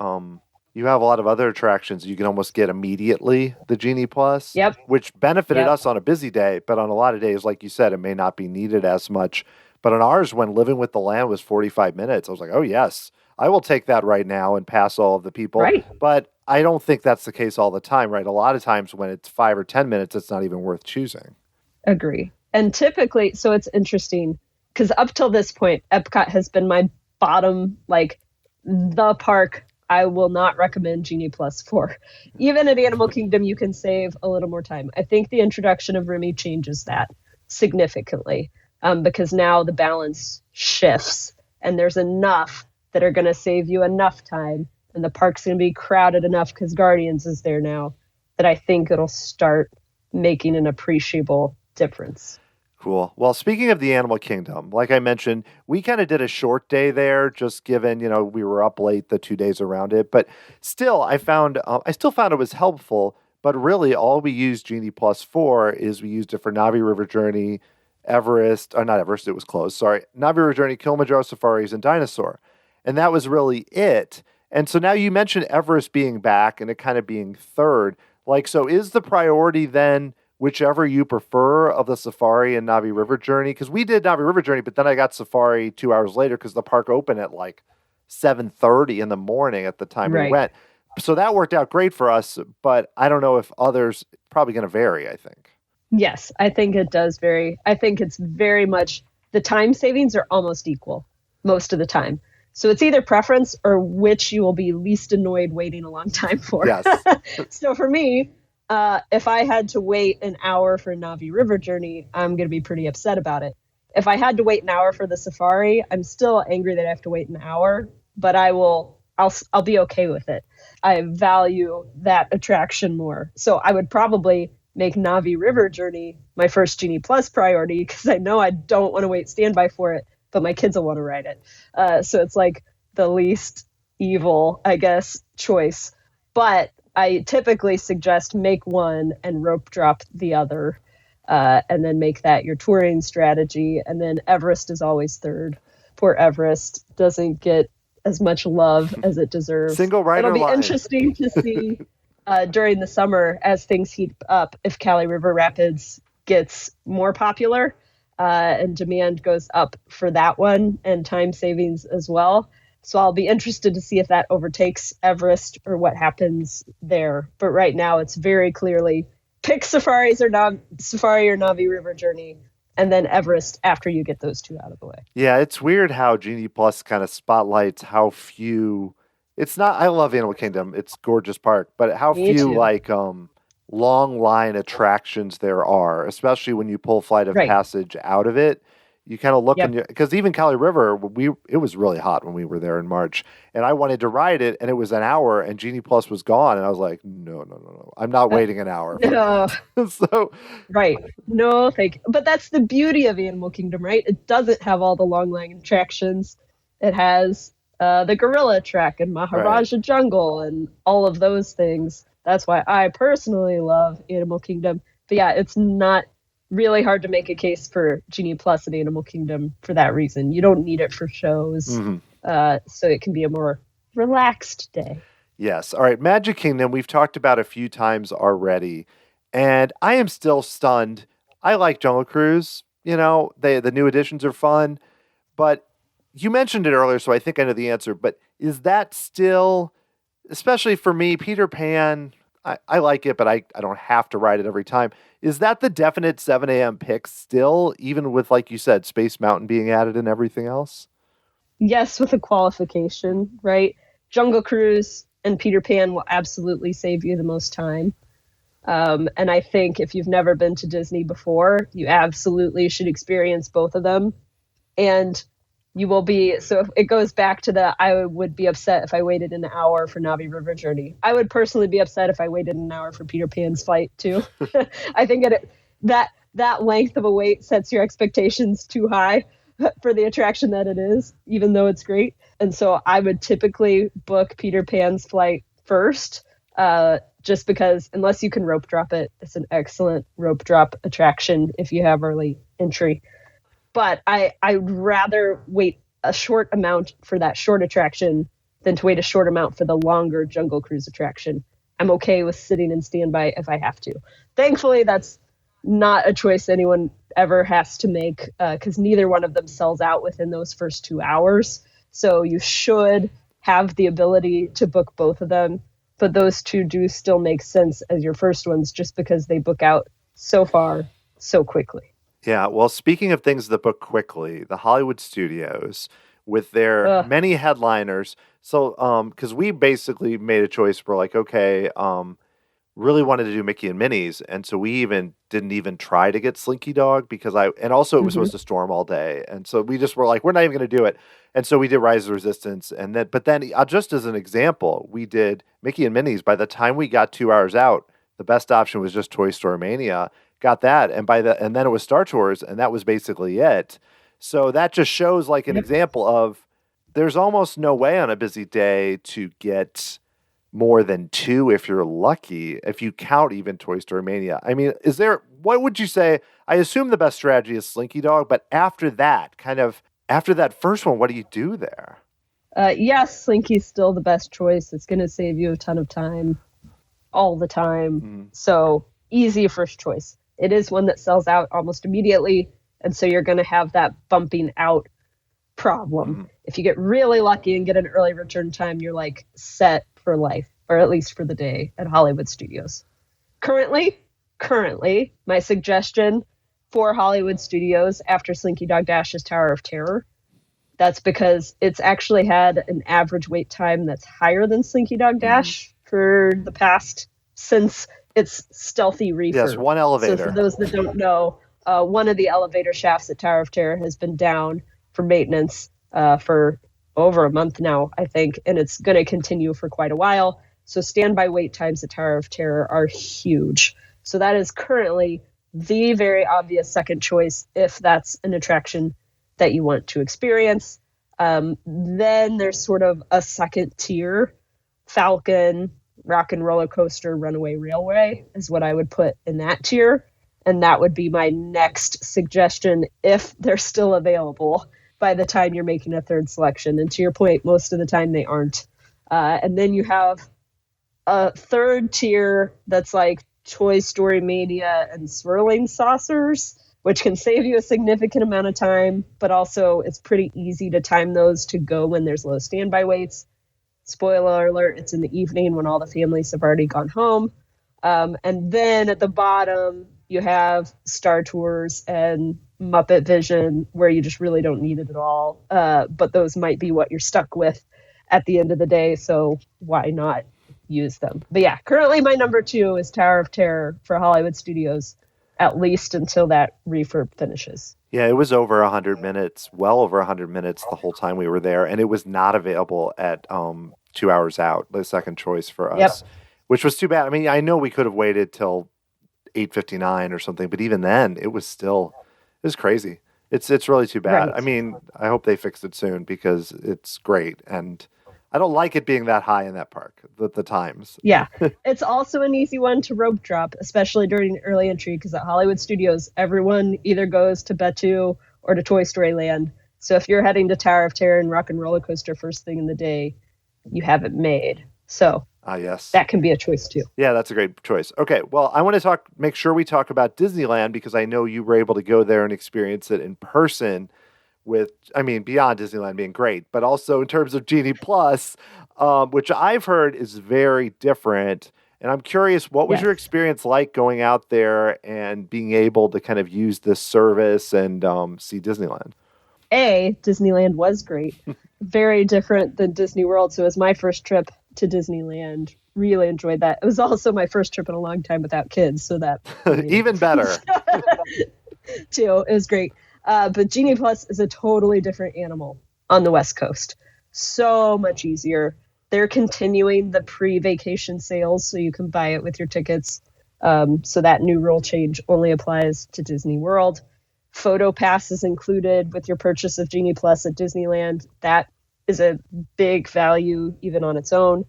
you have a lot of other attractions you can almost get immediately, the Genie Plus, yep. which benefited us on a busy day, but on a lot of days, like you said, it may not be needed as much. But on ours, when Living with the Land was 45 minutes, I was like, oh, yes, I will take that right now and pass all of the people. Right. But I don't think that's the case all the time, right? A lot of times when it's 5 or 10 minutes, it's not even worth choosing. Agree. And typically, so it's interesting, because up till this point, Epcot has been my bottom, like the park I will not recommend Genie Plus for. Even at Animal Kingdom, you can save a little more time. I think the introduction of Remy changes that significantly, because now the balance shifts and there's enough that are going to save you enough time, and the park's going to be crowded enough because Guardians is there now, that I think it'll start making an appreciable difference. Cool. Well, speaking of the Animal Kingdom, like I mentioned, we kind of did a short day there, just given, we were up late the 2 days around it. But still, I still found it was helpful. But really, all we used Genie Plus for is we used it for Navi River Journey, Everest, or not Everest, it was closed, sorry. Navi River Journey, Kilimanjaro Safaris, and Dinosaur. And that was really it. And so now you mentioned Everest being back and it kind of being third. Like, so is the priority then whichever you prefer of the Safari and Navi River Journey? Because we did Navi River Journey, but then I got Safari 2 hours later because the park opened at like 7:30 in the morning at the time we went. So that worked out great for us, but I don't know if others, probably going to vary, I think. Yes, I think it does vary. I think it's very much, the time savings are almost equal most of the time. So it's either preference or which you will be least annoyed waiting a long time for. Yes. So for me, if I had to wait an hour for Navi River Journey, I'm going to be pretty upset about it. If I had to wait an hour for the Safari, I'm still angry that I have to wait an hour, but I'll be okay with it. I value that attraction more. So I would probably make Navi River Journey my first Genie Plus priority, because I know I don't want to wait standby for it, but my kids will want to ride it. So it's like the least evil, I guess, choice. But I typically suggest make one and rope drop the other, and then make that your touring strategy. And then Everest is always third. Poor Everest doesn't get as much love as it deserves. Single rider It'll be line. Interesting to see during the summer as things heat up if Cali River Rapids gets more popular and demand goes up for that one, and time savings as well. So I'll be interested to see if that overtakes Everest or what happens there. But right now it's very clearly pick Safari or Navi River Journey, and then Everest after you get those two out of the way. Yeah, it's weird how Genie Plus kind of spotlights how few. It's not. I love Animal Kingdom. It's a gorgeous park, but how Me few too. long line attractions there are, especially when you pull Flight of Right. Passage out of it. You kind of look Yep. because even Cali River, it was really hot when we were there in March, and I wanted to ride it, and it was an hour, and Genie Plus was gone, and I was like, no, I'm not waiting an hour. No. So, Right. No, thank you. But that's the beauty of Animal Kingdom, right? It doesn't have all the long line attractions. It has the Gorilla Track and Maharaja Jungle and all of those things. That's why I personally love Animal Kingdom. But yeah, it's not really hard to make a case for Genie Plus at Animal Kingdom for that reason. You don't need it for shows. So it can be a more relaxed day. Yes. All right. Magic Kingdom, we've talked about a few times already, and I am still stunned. I like Jungle Cruise. You know, the new additions are fun, but you mentioned it earlier, so I think I know the answer. But is that still, especially for me, Peter Pan, I like it, but I don't have to ride it every time. Is that the definite 7 a.m. pick still, even with, like you said, Space Mountain being added and everything else? Yes, with a qualification, right? Jungle Cruise and Peter Pan will absolutely save you the most time. And I think if you've never been to Disney before, you absolutely should experience both of them. And you will be, so it goes back to I would be upset if I waited an hour for Navi River Journey. I would personally be upset if I waited an hour for Peter Pan's flight too. I think that length of a wait sets your expectations too high for the attraction that it is, even though it's great. And so I would typically book Peter Pan's flight first, just because unless you can rope drop it, it's an excellent rope drop attraction if you have early entry. But I'd rather wait a short amount for that short attraction than to wait a short amount for the longer Jungle Cruise attraction. I'm okay with sitting in standby if I have to. Thankfully, that's not a choice anyone ever has to make because neither one of them sells out within those first 2 hours. So you should have the ability to book both of them. But those two do still make sense as your first ones just because they book out so far so quickly. Yeah, well, speaking of things that book quickly, the Hollywood Studios with their many headliners. So, because we basically made a choice. We're like, okay, really wanted to do Mickey and Minnie's, and so we didn't even try to get Slinky Dog because it was supposed to storm all day, and so we just were like, we're not even going to do it, and so we did Rise of the Resistance, but then just as an example, we did Mickey and Minnie's. By the time we got 2 hours out, the best option was just Toy Story Mania. Got that, and then it was Star Tours, and that was basically it. So that just shows like an example of there's almost no way on a busy day to get more than two if you're lucky, if you count even Toy Story Mania. I mean, what would you say? I assume the best strategy is Slinky Dog, but after that first one, what do you do there? Yes, Slinky's still the best choice. It's going to save you a ton of time all the time. So easy first choice. It is one that sells out almost immediately, and so you're going to have that bumping out problem. If you get really lucky and get an early return time, you're like set for life, or at least for the day at Hollywood Studios. Currently, my suggestion for Hollywood Studios after Slinky Dog Dash is Tower of Terror. That's because it's actually had an average wait time that's higher than Slinky Dog Dash for the past since its stealthy refurb. Yes, one elevator. So for those that don't know, one of the elevator shafts at Tower of Terror has been down for maintenance for over a month now, I think, and it's going to continue for quite a while. So standby wait times at Tower of Terror are huge. So that is currently the very obvious second choice if that's an attraction that you want to experience. Then there's sort of a second tier. Falcon, Rock and Roller Coaster, Runaway Railway is what I would put in that tier. And that would be my next suggestion if they're still available by the time you're making a third selection. And to your point, most of the time they aren't. And then you have a third tier that's like Toy Story Mania and swirling saucers, which can save you a significant amount of time, but also it's pretty easy to time those to go when there's low standby waits. Spoiler alert, it's in the evening when all the families have already gone home. And then at the bottom, you have Star Tours and Muppet Vision, where you just really don't need it at all. But those might be what you're stuck with at the end of the day, so why not use them? But yeah, currently my number 2 is Tower of Terror for Hollywood Studios, at least until that refurb finishes. Yeah, it was over 100 minutes, well over 100 minutes the whole time we were there, and it was not available at 2 hours out, the second choice for us, which was too bad. I mean, I know we could have waited till 8:59 or something, but even then, it was crazy. It's really too bad. Right. I mean, I hope they fix it soon because it's great, and I don't like it being that high in that park, the times. Yeah. It's also an easy one to rope drop, especially during early entry, because at Hollywood Studios, everyone either goes to Batuu or to Toy Story Land. So if you're heading to Tower of Terror and Rock and Roller Coaster first thing in the day, you have it made. So yes, that can be a choice too. Yeah, that's a great choice. Okay, well, I want to make sure we talk about Disneyland because I know you were able to go there and experience it in person. Beyond Disneyland being great, but also in terms of Genie Plus, which I've heard is very different. And I'm curious, what was your experience like going out there and being able to kind of use this service and see Disneyland? Disneyland was great. Very different than Disney World. So it was my first trip to Disneyland. Really enjoyed that. It was also my first trip in a long time without kids. So that even better. Too. It was great. But Genie Plus is a totally different animal on the West Coast. So much easier. They're continuing the pre-vacation sales, so you can buy it with your tickets. So that new rule change only applies to Disney World. Photo Pass is included with your purchase of Genie Plus at Disneyland. That is a big value even on its own.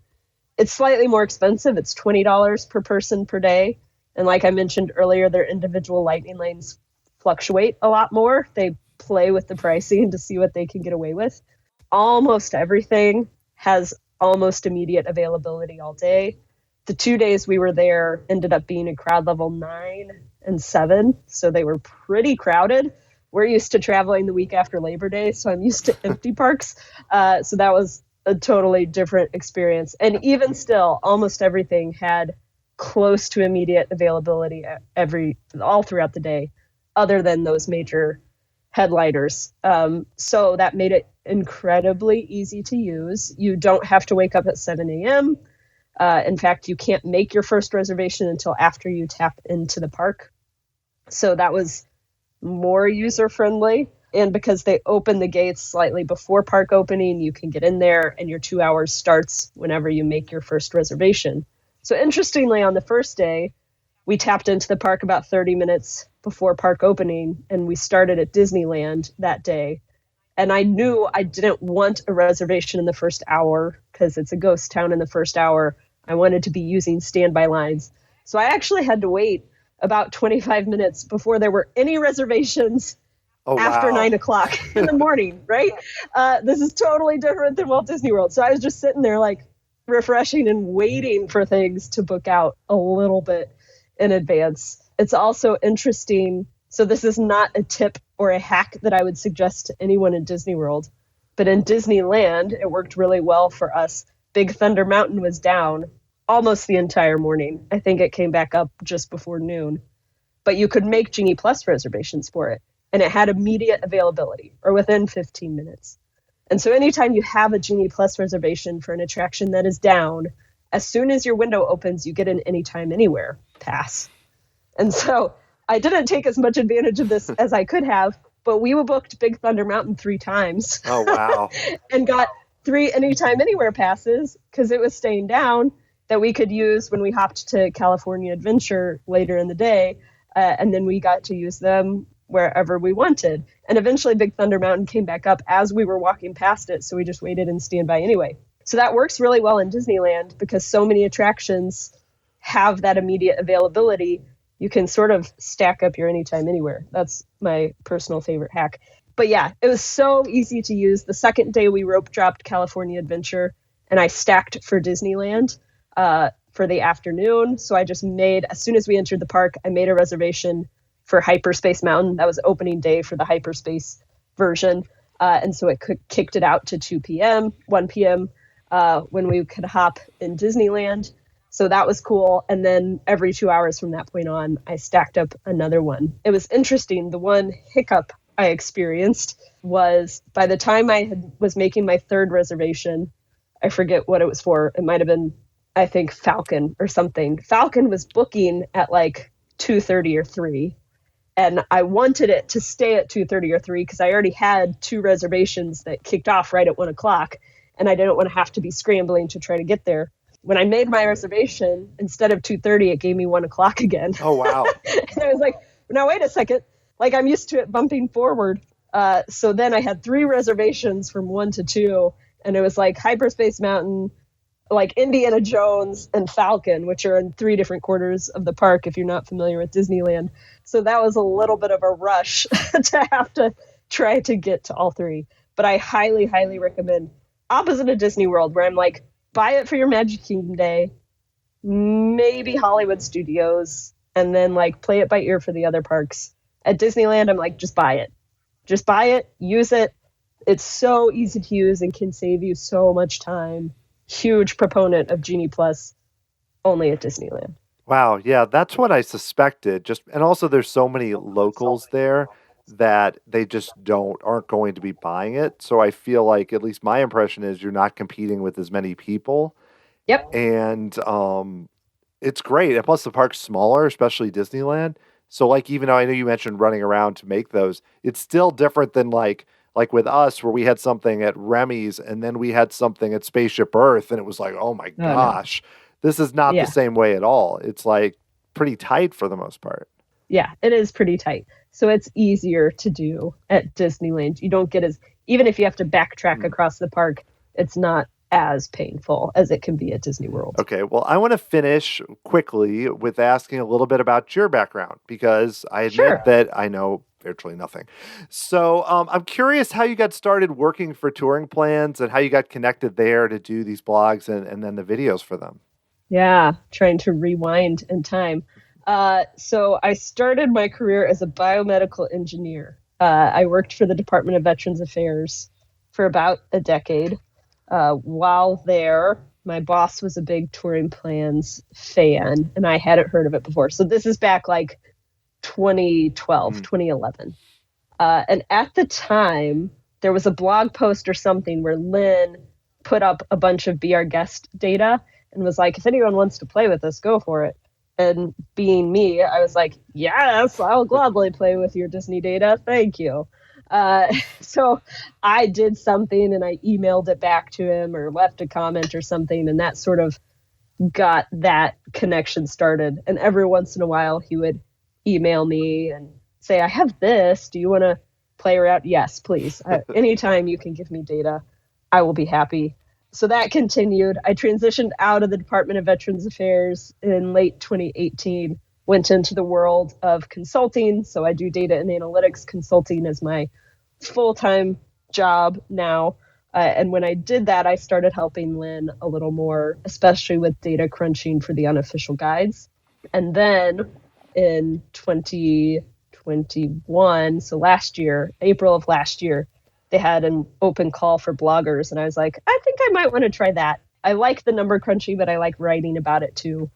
It's slightly more expensive. It's $20 per person per day. And like I mentioned earlier, their individual lightning lanes fluctuate a lot more. They play with the pricing to see what they can get away with. Almost everything has almost immediate availability all day. The 2 days we were there ended up being a crowd level 9 and 7, so they were pretty crowded. We're used to traveling the week after Labor Day, so I'm used to empty parks. So that was a totally different experience. And even still, almost everything had close to immediate availability all throughout the day, other than those major headliners. So that made it incredibly easy to use. You don't have to wake up at 7 a.m. In fact, you can't make your first reservation until after you tap into the park. So that was more user-friendly. And because they open the gates slightly before park opening, you can get in there and your 2 hours starts whenever you make your first reservation. So interestingly, on the first day, we tapped into the park about 30 minutes before park opening, and we started at Disneyland that day. And I knew I didn't want a reservation in the first hour because it's a ghost town in the first hour. I wanted to be using standby lines. So I actually had to wait about 25 minutes before there were any reservations after 9 o'clock in the morning, right? This is totally different than Walt Disney World. So I was just sitting there like refreshing and waiting for things to book out a little bit in advance. It's also interesting. So this is not a tip or a hack that I would suggest to anyone in Disney World, but in Disneyland, it worked really well for us. Big Thunder Mountain was down almost the entire morning. I think it came back up just before noon, but you could make Genie Plus reservations for it, and it had immediate availability or within 15 minutes. And so anytime you have a Genie Plus reservation for an attraction that is down, as soon as your window opens, you get an anytime, anywhere pass. And so I didn't take as much advantage of this as I could have, but we booked Big Thunder Mountain 3 times. Oh, wow. And got 3 anytime, anywhere passes because it was staying down that we could use when we hopped to California Adventure later in the day. And then we got to use them wherever we wanted. And eventually Big Thunder Mountain came back up as we were walking past it. So we just waited and stand by anyway. So that works really well in Disneyland because so many attractions have that immediate availability. You can sort of stack up your anytime, anywhere. That's my personal favorite hack. But yeah, it was so easy to use. The second day we rope dropped California Adventure and I stacked for Disneyland. for the afternoon. So I just made, as soon as we entered the park, I made a reservation for Hyperspace Mountain. That was opening day for the Hyperspace version. And so it kicked it out to 2 p.m., 1 p.m. When we could hop in Disneyland. So that was cool. And then every 2 hours from that point on, I stacked up another one. It was interesting. The one hiccup I experienced was by the time was making my third reservation, I forget what it was for. It might have been, I think, Falcon or something. Falcon was booking at like 2:30 or 3. And I wanted it to stay at 2:30 or 3 because I already had 2 reservations that kicked off right at 1 o'clock. And I didn't want to have to be scrambling to try to get there. When I made my reservation, instead of 2:30, it gave me 1 o'clock again. Oh, wow. And I was like, now, wait a second. Like, I'm used to it bumping forward. So then I had 3 reservations from 1 to 2. And it was like Hyperspace Mountain, like Indiana Jones and Falcon, which are in 3 different quarters of the park if you're not familiar with Disneyland. So that was a little bit of a rush to have to try to get to all 3. But I highly, highly recommend, opposite of Disney World, where I'm like, buy it for your Magic Kingdom day, maybe Hollywood Studios, and then like play it by ear for the other parks. At Disneyland, I'm like, just buy it. Just buy it, use it. It's so easy to use and can save you so much time. Huge proponent of Genie Plus, only at Disneyland. Wow, yeah, that's what I suspected. And also there's so many locals there that they just aren't going to be buying it. So I feel like, at least my impression is, you're not competing with as many people. Yep. And it's great. And plus the park's smaller, especially Disneyland. So like, even though I know you mentioned running around to make those, it's still different than like with us, where we had something at Remy's and then we had something at Spaceship Earth, and it was like, oh my gosh, this is not the same way at all. It's like pretty tight for the most part. Yeah, it is pretty tight. So it's easier to do at Disneyland. You don't get even if you have to backtrack across the park, it's not as painful as it can be at Disney World. Okay, well, I want to finish quickly with asking a little bit about your background, because I admit that I know virtually nothing. So I'm curious how you got started working for Touring Plans and how you got connected there to do these blogs and then the videos for them. Yeah, trying to rewind in time. So I started my career as a biomedical engineer. I worked for the Department of Veterans Affairs for about a decade. While there, my boss was a big Touring Plans fan, and I hadn't heard of it before. So this is back like 2012, 2011. And at the time, there was a blog post or something where Lynn put up a bunch of Be Our Guest data and was like, if anyone wants to play with this, go for it. And being me, I was like, yes, I'll gladly play with your Disney data. Thank you. So I did something and I emailed it back to him or left a comment or something. And that sort of got that connection started. And every once in a while, he would email me and say, I have this. Do you want to play around? Yes, please. Anytime you can give me data, I will be happy. So that continued. I transitioned out of the Department of Veterans Affairs in late 2018, went into the world of consulting. So I do data and analytics consulting as my full-time job now. And when I did that, I started helping Lynn a little more, especially with data crunching for the unofficial guides. And then in 2021, so last year, April of last year, they had an open call for bloggers. And I was like, I think I might want to try that. I like the number crunching, but I like writing about it too.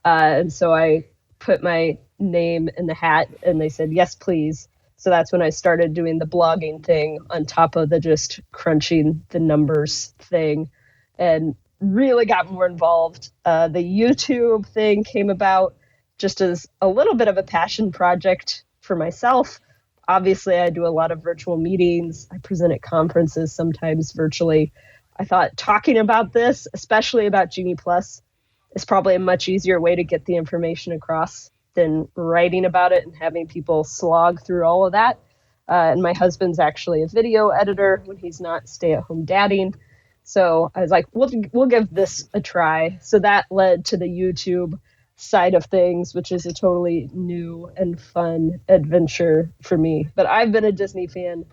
And so I put my name in the hat and they said, yes, please. So that's when I started doing the blogging thing on top of the just crunching the numbers thing, and really got more involved. The YouTube thing came about just as a little bit of a passion project for myself. Obviously, I do a lot of virtual meetings. I present at conferences, sometimes virtually. I thought talking about this, especially about Genie Plus, is probably a much easier way to get the information across than writing about it and having people slog through all of that. And my husband's actually a video editor when he's not stay-at-home dadding. So I was like, we'll give this a try. So that led to the YouTube side of things, which is a totally new and fun adventure for me. But I've been a Disney fan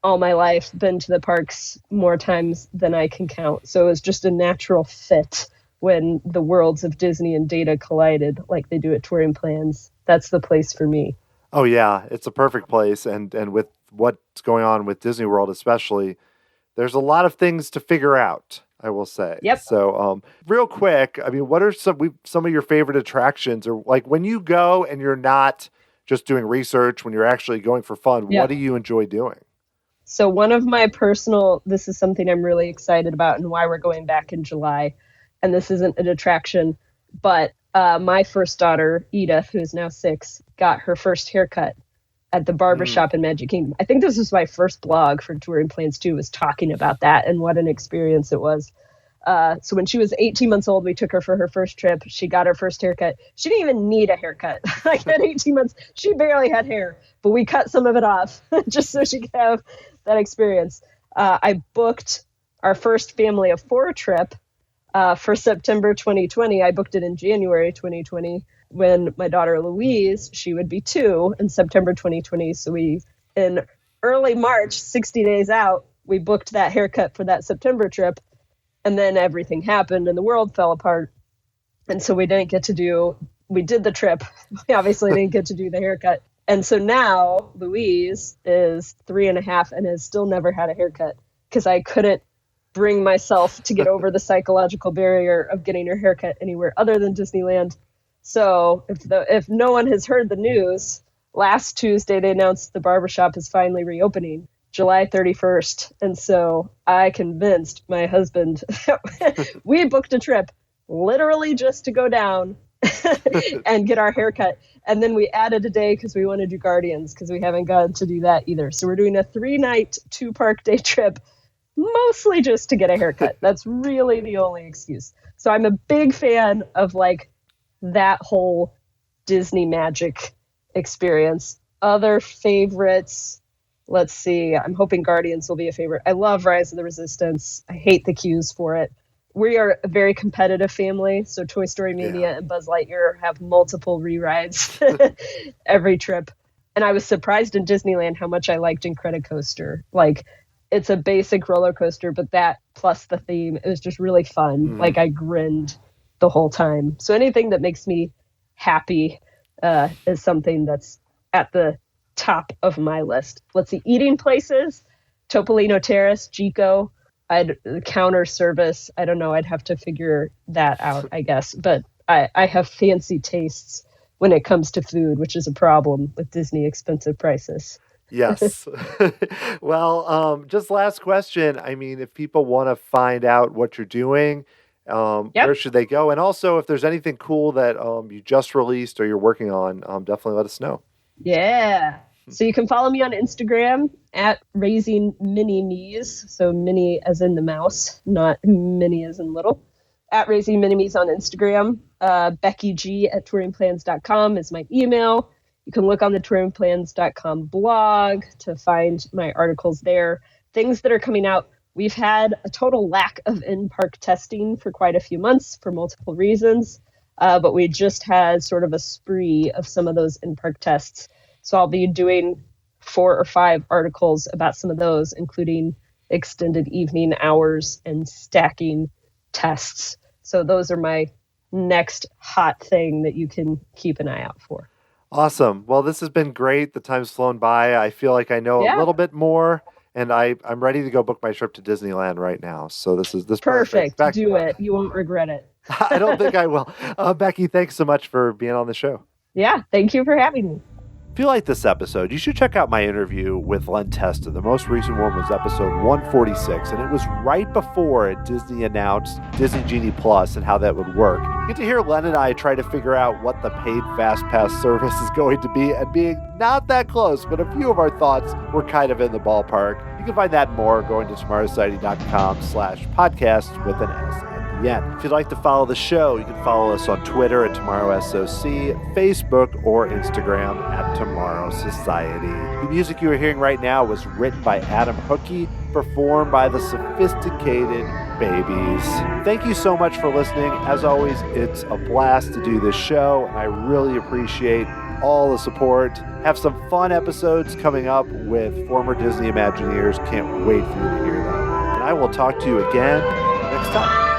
all my life, been to the parks more times than I can count. So it was just a natural fit when the worlds of Disney and Data collided like they do at Touring Plans. That's the place for me. Oh, yeah. It's a perfect place. And with what's going on with Disney World especially, there's a lot of things to figure out, I will say. Yep. So real quick, I mean, what are some of your favorite attractions? Or like when you go and you're not just doing research, when you're actually going for fun, what do you enjoy doing? So one of my this is something I'm really excited about and why we're going back in July. And this isn't an attraction, but my first daughter, Edith, who is now 6, got her first haircut at the barbershop in Magic Kingdom. I think this was my first blog for Touring Plans 2, was talking about that and what an experience it was. So when she was 18 months old, we took her for her first trip. She got her first haircut. She didn't even need a haircut. Like at 18 months, she barely had hair, but we cut some of it off just so she could have that experience. I booked our first family of 4 trip for September 2020. I booked it in January 2020 when my daughter Louise, she would be 2 in September 2020. So in early March, 60 days out, we booked that haircut for that September trip. And then everything happened and the world fell apart. And so we did the trip. We obviously didn't get to do the haircut. And so now Louise is 3.5 and has still never had a haircut because I couldn't bring myself to get over the psychological barrier of getting her haircut anywhere other than Disneyland. So if no one has heard the news, last Tuesday they announced the barbershop is finally reopening, July 31st. And so I convinced my husband, we booked a trip literally just to go down and get our haircut. And then we added a day because we want to do Guardians because we haven't gotten to do that either. So we're doing a 3-night, 2-park day trip, mostly just to get a haircut. That's really the only excuse. So I'm a big fan of like that whole Disney magic experience. Other favorites, let's see. I'm hoping Guardians will be a favorite. I love Rise of the Resistance. I hate the queues for it. We are a very competitive family, so Toy Story Mania and Buzz Lightyear have multiple re-rides every trip. And I was surprised in Disneyland how much I liked Incredicoaster. Like, it's a basic roller coaster, but that plus the theme, it was just really fun. Like, I grinned the whole time. So anything that makes me happy is something that's at the top of my list. Let's see, eating places, Topolino Terrace, Chico. Counter service. I don't know. I'd have to figure that out, I guess. But I have fancy tastes when it comes to food, which is a problem with Disney expensive prices. Yes. Well, just last question. I mean, if people want to find out what you're doing, where should they go? And also, if there's anything cool that you just released or you're working on, definitely let us know. Yeah. So you can follow me on Instagram at Raising Mini Me's. So mini as in the mouse, not mini as in little. At Raising Mini Me's on Instagram. Becky G at touringplans.com is my email. You can look on the touringplans.com blog to find my articles there. Things that are coming out. We've had a total lack of in-park testing for quite a few months for multiple reasons. But we just had sort of a spree of some of those in-park tests. So I'll be doing 4 or 5 articles about some of those, including extended evening hours and stacking tests. So those are my next hot thing that you can keep an eye out for. Awesome. Well, this has been great. The time's flown by. I feel like I know a little bit more, and I'm ready to go book my trip to Disneyland right now. So this perfect. Do it. You won't regret it. I don't think I will. Becky, thanks so much for being on the show. Yeah, thank you for having me. If you like this episode, you should check out my interview with Len Testa. The most recent one was episode 146, and it was right before Disney announced Disney Genie Plus and how that would work. You get to hear Len and I try to figure out what the paid FastPass service is going to be, and being not that close, but a few of our thoughts were kind of in the ballpark. You can find that and more going to tomorrowsociety.com/podcast with an S. If you'd like to follow the show, you can follow us on Twitter at TomorrowSOC, Facebook, or Instagram at Tomorrow Society. The music you are hearing right now was written by Adam Hookey, performed by the Sophisticated Babies. Thank you so much for listening. As always, it's a blast to do this show, and I really appreciate all the support. Have some fun episodes coming up with former Disney Imagineers. Can't wait for you to hear them. And I will talk to you again next time.